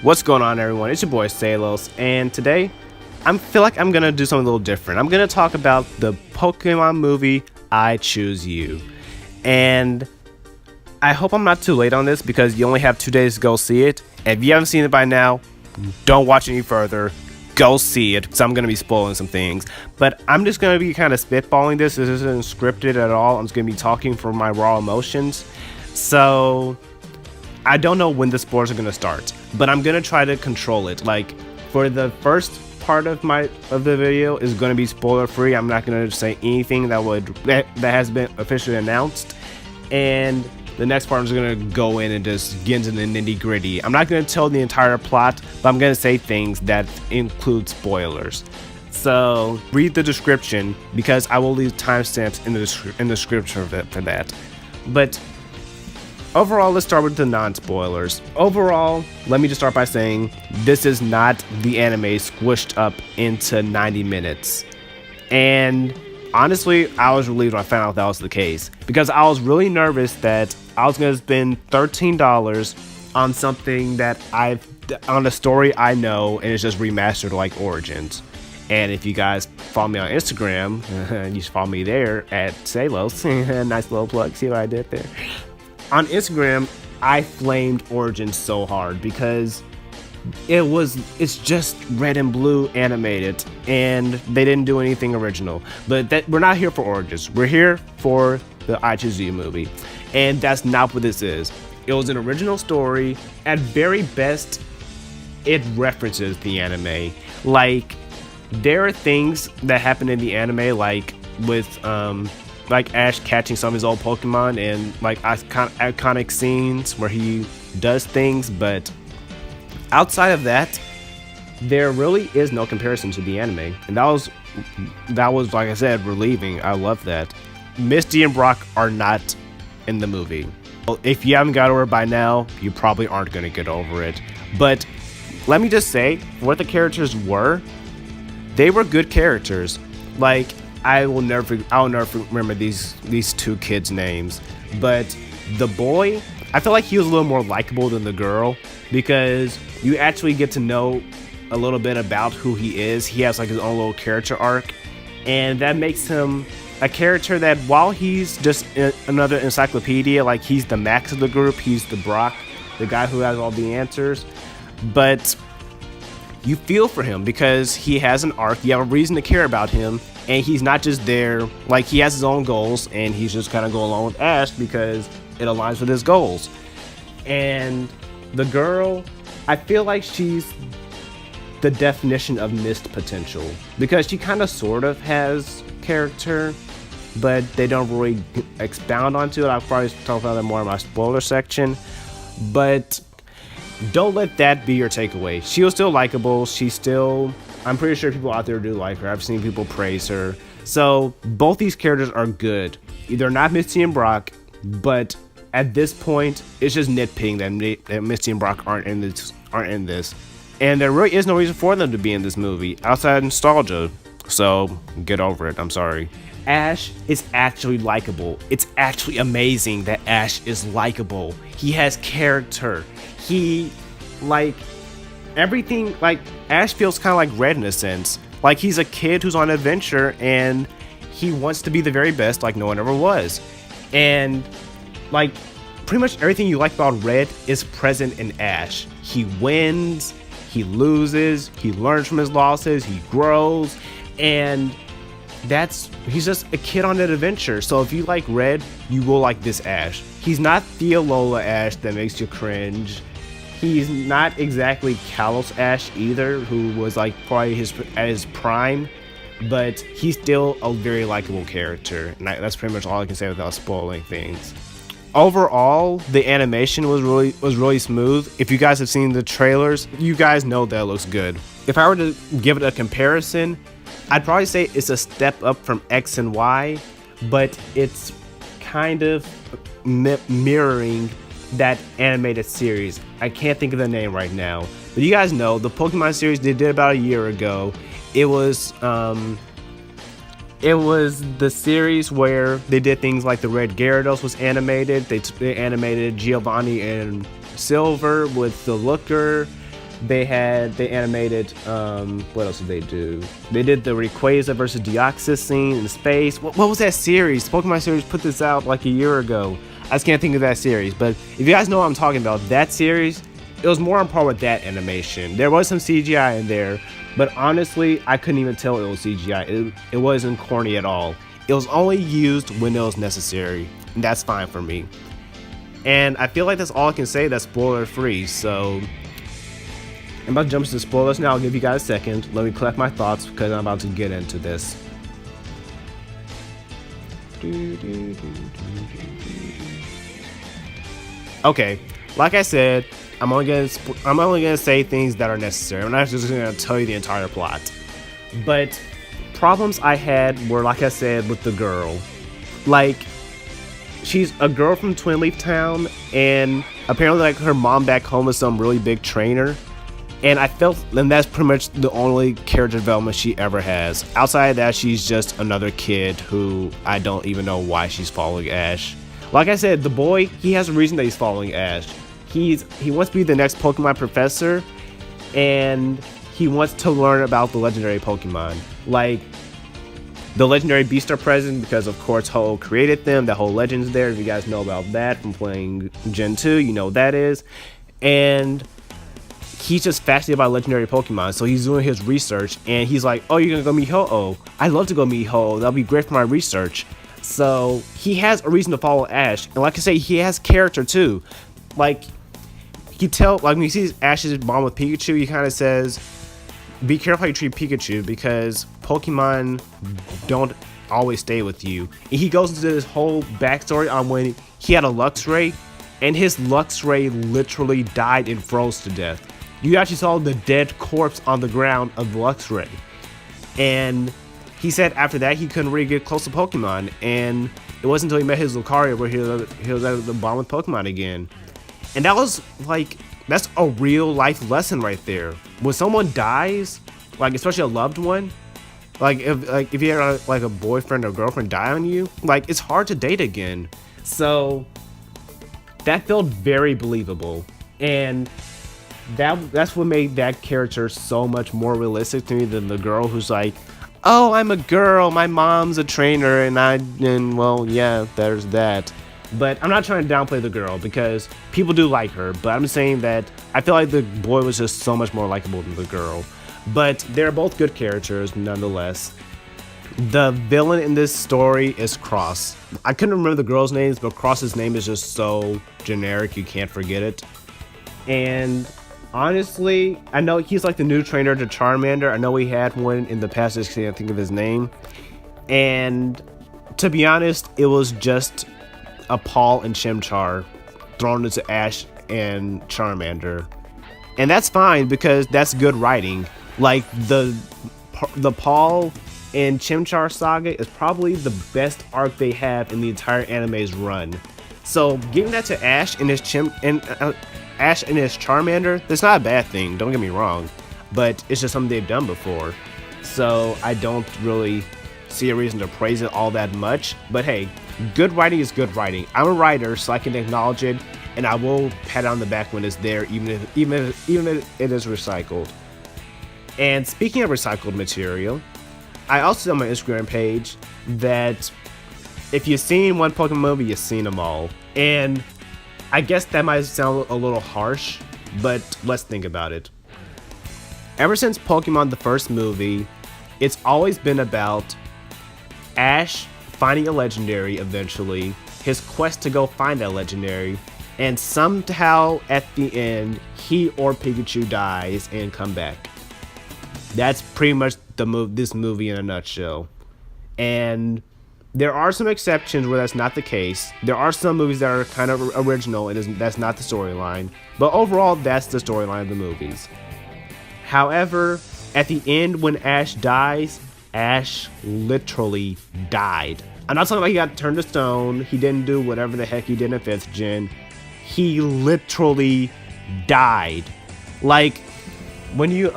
What's going on, everyone? It's your boy Salos, and today I feel like I'm gonna do something a little different. I'm gonna talk about the Pokemon movie I Choose You, and I hope I'm not too late on this because you only have 2 days to go see it. And if you haven't seen it by now, don't watch any further. Go see it, because I'm gonna be spoiling some things. But I'm just gonna be kind of spitballing this. This isn't scripted at all. I'm just gonna be talking from my raw emotions. So I don't know when the spoilers are gonna start, but I'm gonna try to control it. Like, for the first part of the video is gonna be spoiler free. I'm not gonna say anything that has been officially announced, and the next part is gonna go in and just get into the nitty gritty. I'm not gonna tell the entire plot, but I'm gonna say things that include spoilers. So read the description, because I will leave timestamps in the description for that. But overall, let's start with the non-spoilers. Overall, let me just start by saying this is not the anime squished up into 90 minutes. And honestly, I was relieved when I found out that was the case, because I was really nervous that I was going to spend $13 on something on a story I know, and it's just remastered like Origins. And if you guys follow me on Instagram, you should follow me there at Salos. Nice little plug, see what I did there? On Instagram, I flamed Origins so hard because it's just red and blue animated, and they didn't do anything original. But we're not here for Origins. We're here for the I Choose You movie, and that's not what this is. It was an original story. At very best, it references the anime. Like, there are things that happen in the anime, like with like Ash catching some of his old Pokemon, and like iconic scenes where he does things, but outside of that, there really is no comparison to the anime, and that was like I said, relieving. I love that. Misty and Brock are not in the movie. Well, if you haven't got over it by now, you probably aren't going to get over it. But let me just say, what the characters were, they were good characters. Like, I'll never remember these two kids' names, but the boy, I feel like he was a little more likable than the girl, because you actually get to know a little bit about who he is. He has like his own little character arc, and that makes him a character that, while he's just another encyclopedia, like he's the Max of the group, he's the Brock, the guy who has all the answers, but you feel for him because he has an arc. You have a reason to care about him, and he's not just there, like, he has his own goals, and he's just kind of going along with Ash because it aligns with his goals. And the girl, I feel like she's the definition of missed potential, because she kind of sort of has character, but they don't really expound onto it. I'll probably talk about that more in my spoiler section, but don't let that be your takeaway. She was still likable. I'm pretty sure people out there do like her. I've seen people praise her. So both these characters are good. They're not Misty and Brock, but at this point, it's just nitpicking that Misty and Brock aren't in this. And there really is no reason for them to be in this movie outside of nostalgia. So get over it. I'm sorry. Ash is actually likable. It's actually amazing that Ash is likable. He has character. Everything, like, Ash feels kind of like Red in a sense. Like, he's a kid who's on an adventure, and he wants to be the very best, like no one ever was. And, like, pretty much everything you like about Red is present in Ash. He wins, he loses, he learns from his losses, he grows, and he's just a kid on an adventure. So if you like Red, you will like this Ash. He's not the Alola Ash that makes you cringe. He's not exactly Kalos Ash either, who was like probably at his prime, but he's still a very likable character. And that's pretty much all I can say without spoiling things. Overall, the animation was really smooth. If you guys have seen the trailers, you guys know that it looks good. If I were to give it a comparison, I'd probably say it's a step up from X and Y, but it's kind of mirroring that animated series. I can't think of the name right now, but you guys know the Pokemon series they did about a year ago. It was the series where they did things like the Red Gyarados was animated. They animated Giovanni and Silver with the Looker. They animated, what else did they do? They did the Rayquaza versus Deoxys scene in space. What was that series? Pokemon series put this out like a year ago. I just can't think of that series. But if you guys know what I'm talking about, that series, it was more on par with that animation. There was some CGI in there, but honestly, I couldn't even tell it was CGI. It wasn't corny at all. It was only used when it was necessary, and that's fine for me. And I feel like that's all I can say that's spoiler free, so I'm about to jump into spoilers now. I'll give you guys a second. Let me collect my thoughts because I'm about to get into this. Okay, like I said, I'm only gonna say things that are necessary. I'm not just gonna tell you the entire plot. But problems I had were, like I said, with the girl. Like, she's a girl from Twin Leaf Town, and apparently, like, her mom back home is some really big trainer. And I felt, and that's pretty much the only character development she ever has. Outside of that, she's just another kid who I don't even know why she's following Ash. Like I said, the boy, he has a reason that he's following Ash. He wants to be the next Pokemon professor, and he wants to learn about the legendary Pokemon. Like, the legendary beasts are present because, of course, Ho-Oh created them. The whole legend's there. If you guys know about that from playing Gen 2, you know what that is. And he's just fascinated by legendary Pokemon, so he's doing his research, and he's like, oh, you're gonna go meet Ho-Oh? I'd love to go meet Ho-Oh. That'll be great for my research. So he has a reason to follow Ash, and like I say, he has character too. Like, you tell, like, when he sees Ash's bond with Pikachu, he kind of says, be careful how you treat Pikachu, because Pokemon don't always stay with you. And he goes into this whole backstory on when he had a Luxray, and his Luxray literally died and froze to death. You actually saw the dead corpse on the ground of Luxray. And he said after that he couldn't really get close to Pokemon. And it wasn't until he met his Lucario where he was able to bond with Pokemon again. And that was like, that's a real life lesson right there. When someone dies, like especially a loved one, like if you had like a boyfriend or girlfriend die on you, like it's hard to date again. So that felt very believable. And that's what made that character so much more realistic to me than the girl who's like, oh, I'm a girl, my mom's a trainer, and well, yeah, there's that. But I'm not trying to downplay the girl because people do like her, but I'm saying that I feel like the boy was just so much more likable than the girl. But they're both good characters nonetheless. The villain in this story is Cross. I couldn't remember the girl's names, but Cross's name is just so generic you can't forget it. And honestly, I know he's like the new trainer to Charmander. I know we had one in the past, just can't think of his name. And to be honest, it was just a Paul and Chimchar thrown into Ash and Charmander. And that's fine because that's good writing. Like the Paul and Chimchar saga is probably the best arc they have in the entire anime's run. So giving that to Ash and his Ash and his Charmander, that's not a bad thing, don't get me wrong, but it's just something they've done before. So I don't really see a reason to praise it all that much. But hey, good writing is good writing. I'm a writer, so I can acknowledge it, and I will pat it on the back when it's there, even if it is recycled. And speaking of recycled material, I also said on my Instagram page that if you've seen one Pokemon movie, you've seen them all. And I guess that might sound a little harsh, but let's think about it. Ever since Pokemon the first movie, it's always been about Ash finding a legendary eventually, his quest to go find that legendary, and somehow at the end, he or Pikachu dies and come back. That's pretty much this movie in a nutshell. And there are some exceptions where that's not the case. There are some movies that are kind of original and that's not the storyline. But overall, that's the storyline of the movies. However, at the end when Ash dies, Ash literally died. I'm not talking about he got turned to stone. He didn't do whatever the heck he did in 5th gen. He literally died. Like, when you,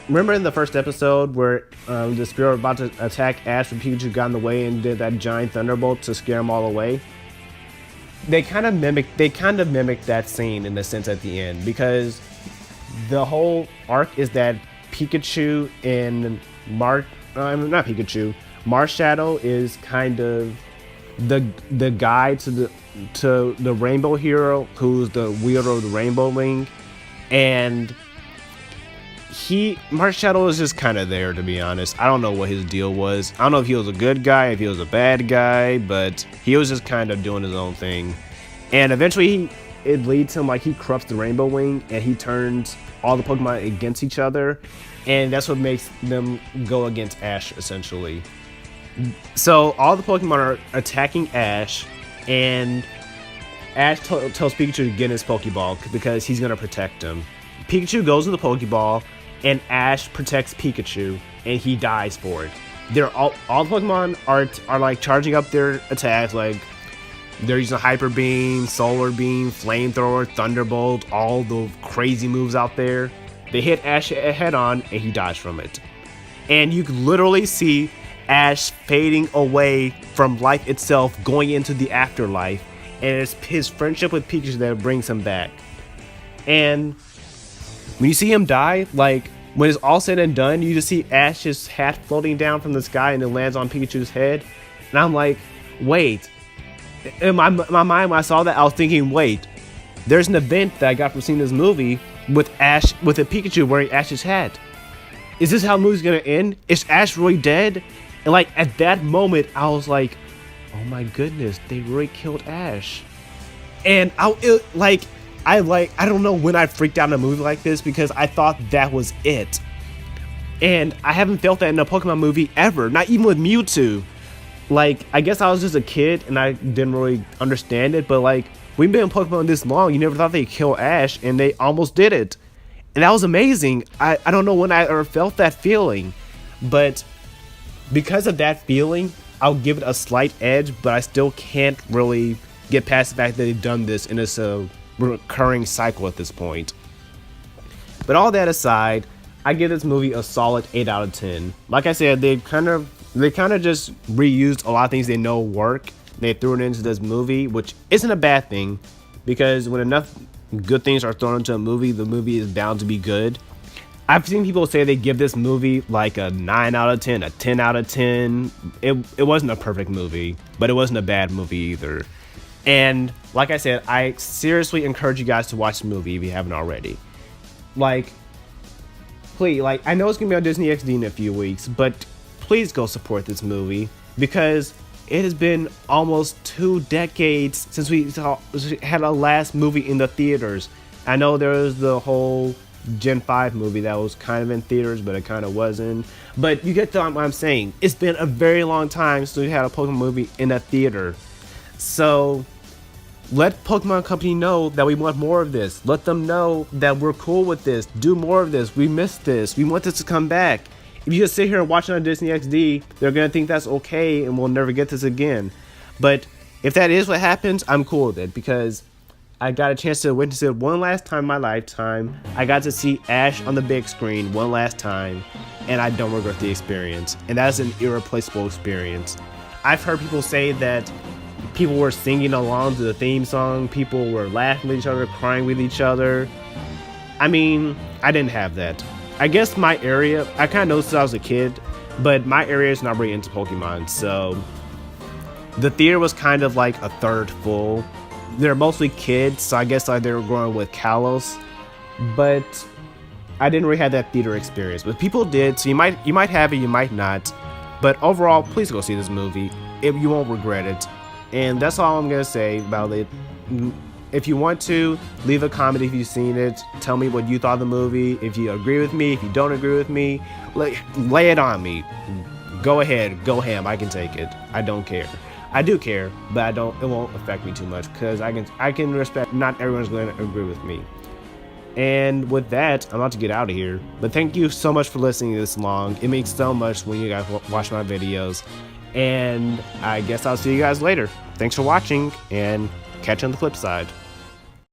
remember in the first episode where the Spearow was about to attack Ash, but Pikachu got in the way and did that giant thunderbolt to scare him all away? they kind of mimic that scene in the sense at the end, because the whole arc is that Pikachu and not Pikachu, Marshadow is kind of the guide to the rainbow hero, who's the wielder of the rainbow ring, and Marshadow is just kind of there, to be honest. I don't know what his deal was. I don't know if he was a good guy, if he was a bad guy, but he was just kind of doing his own thing. And eventually it leads him, like, he corrupts the rainbow wing and he turns all the Pokemon against each other, and that's what makes them go against Ash, essentially. So all the Pokemon are attacking Ash, and Ash tells Pikachu to get in his Pokeball because he's gonna protect him. Pikachu goes in the Pokeball, and Ash protects Pikachu, and he dies for it. All the Pokemon are like charging up their attacks, like they're using Hyper Beam, Solar Beam, Flamethrower, Thunderbolt, all the crazy moves out there. They hit Ash head on, and he dies from it. And you can literally see Ash fading away from life itself, going into the afterlife, and it's his friendship with Pikachu that brings him back. And when you see him die, like, when it's all said and done, you just see Ash's hat floating down from the sky and it lands on Pikachu's head. And I'm like, wait. In my mind, when I saw that, I was thinking, wait, there's an event that I got from seeing this movie with Ash, with a Pikachu wearing Ash's hat. Is this how the movie's gonna end? Is Ash really dead? And like, at that moment, I was like, oh my goodness, they really killed Ash. And I don't know when I freaked out in a movie like this, because I thought that was it. And I haven't felt that in a Pokemon movie ever, not even with Mewtwo. Like, I guess I was just a kid and I didn't really understand it, but like, we've been in Pokemon this long, you never thought they'd kill Ash, and they almost did it. And that was amazing. I don't know when I ever felt that feeling, but because of that feeling, I'll give it a slight edge, but I still can't really get past the fact that they've done this and it's a recurring cycle at this point. But all that aside, I give this movie a solid 8 out of 10. Like I said, they kind of just reused a lot of things they know work. They threw it into this movie, which isn't a bad thing, because when enough good things are thrown into a movie, the movie is bound to be good. I've seen people say they give this movie like a 9 out of 10, a 10 out of 10. It wasn't a perfect movie, but it wasn't a bad movie either. And like I said, I seriously encourage you guys to watch the movie if you haven't already. Like, please, like, I know it's gonna be on Disney XD in a few weeks, but please go support this movie, because it has been almost 2 decades since we had our last movie in the theaters. I know there was the whole Gen 5 movie that was kind of in theaters, but it kind of wasn't. But you get what I'm saying. It's been a very long time since we had a Pokemon movie in a theater. So let Pokemon Company know that we want more of this. Let them know that we're cool with this. Do more of this. We missed this. We want this to come back. If you just sit here and watch it on Disney XD, they're going to think that's okay and we'll never get this again. But if that is what happens, I'm cool with it, because I got a chance to witness it one last time in my lifetime. I got to see Ash on the big screen one last time, and I don't regret the experience. And that is an irreplaceable experience. I've heard people say that people were singing along to the theme song, people were laughing with each other, crying with each other. I mean, I didn't have that. I guess my area, I kind of noticed since I was a kid, but my area is not really into Pokemon, so the theater was kind of like a third full. They're mostly kids, so I guess like they were growing with Kalos, but I didn't really have that theater experience. But people did, so you might have it, you might not. But overall, please go see this movie. You won't regret it. And that's all I'm gonna say about it. If you want to, leave a comment if you've seen it. Tell me what you thought of the movie. If you agree with me, if you don't agree with me, lay it on me. Go ahead, go ham. I can take it. I don't care. I do care, but it won't affect me too much, because I can respect not everyone's going to agree with me. And with that, I'm about to get out of here. But thank you so much for listening this long. It means so much when you guys watch my videos. And I guess I'll see you guys later. Thanks for watching, and catch you on the flip side.